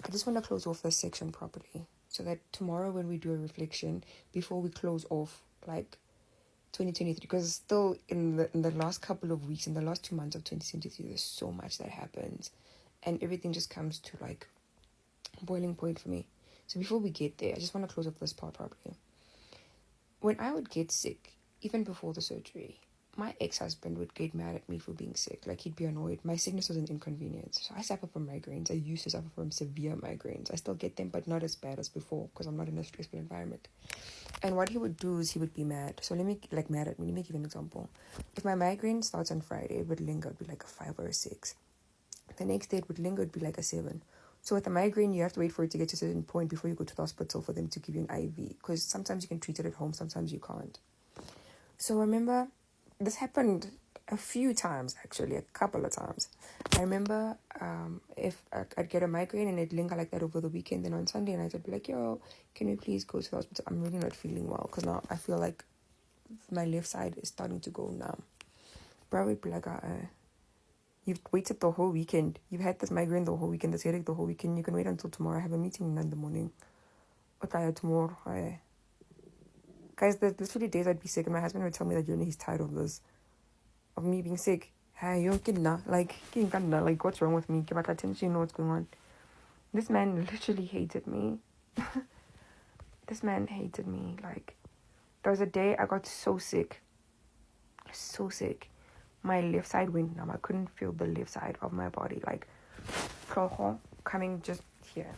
I just want to close off this section properly so that tomorrow when we do a reflection, before we close off like 2023, because still in the last couple of weeks, in the last 2 months of 2023, there's so much that happens and everything just comes to like boiling point for me. So before we get there, I just want to close off this part properly. When I would get sick, even before the surgery, my ex-husband would get mad at me for being sick. Like, he'd be annoyed. My sickness was an inconvenience. So I suffer from migraines. I used to suffer from severe migraines. I still get them, but not as bad as before because I'm not in a stressful environment. And what he would do is he would be mad. So mad at me. Let me give you an example. If my migraine starts on Friday, it would linger. It would be like a 5 or a 6. The next day, it would linger. It would be like a 7. So with a migraine, you have to wait for it to get to a certain point before you go to the hospital for them to give you an IV. Because sometimes you can treat it at home, sometimes you can't. So remember, this happened a few times, actually, a couple of times. I remember if I'd get a migraine and it'd linger like that over the weekend, then on Sunday night I'd be like, yo, can we please go to the hospital? I'm really not feeling well because now I feel like my left side is starting to go numb. Bro would be like, you've waited the whole weekend. You've had this migraine the whole weekend, this headache the whole weekend. You can wait until tomorrow. I have a meeting in the morning. Okay, tomorrow. Guys, there's literally days I'd be sick and my husband would tell me that he's tired of this. Of me being sick. Hey, you're like, what's wrong with me? Give out attention, you know what's going on. This man literally hated me. This man hated me. Like, there was a day I got so sick. So sick. My left side went numb. I couldn't feel the left side of my body. Like, coming just here.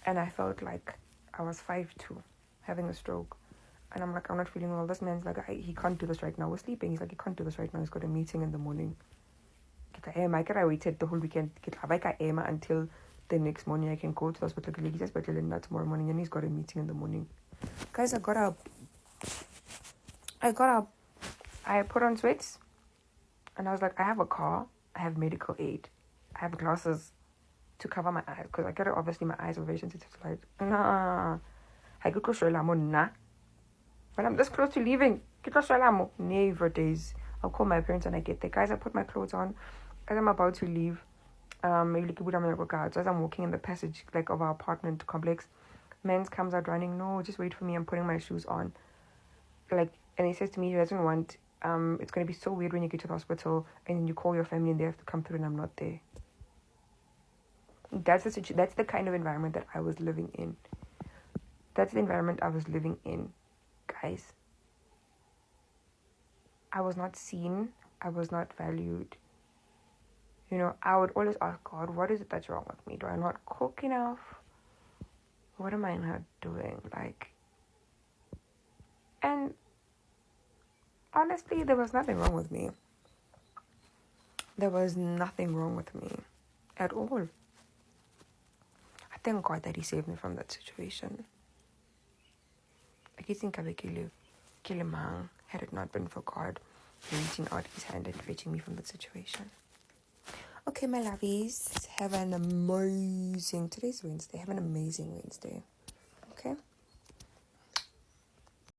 And I felt like I was 5'2", having a stroke. And I'm like, I'm not feeling well. This man's like, he can't do this right now. We're sleeping. He's like, he can't do this right now. He's got a meeting in the morning. I waited the whole weekend. Until the next morning. I can go to the hospital. Tomorrow morning. And he's got a meeting in the morning. Guys, I got up. I put on sweats. And I was like, I have a car. I have medical aid. I have glasses to cover my eyes. Because obviously my eyes are very sensitive to light. Nah. I could go but I'm this close to leaving. Never days. I'll call my parents when I get there. Guys, I put my clothes on. As I'm about to leave, as I'm walking in the passage of our apartment complex, Mans comes out running. No, just wait for me. I'm putting my shoes on. And he says to me, he doesn't want, it's going to be so weird when you get to the hospital and then you call your family and they have to come through and I'm not there. That's the kind of environment that I was living in. That's the environment I was living in. Guys, I was not seen. I was not valued. I would always ask God, what is it that's wrong with me? Do I not cook enough? What am I not doing? And honestly, there was nothing wrong with me. There was nothing wrong with me at all. I thank God that he saved me from that situation. I think I would kill a man had it not been for God reaching out his hand and fetching me from that situation. Okay, my lovies, today's Wednesday. Have an amazing Wednesday.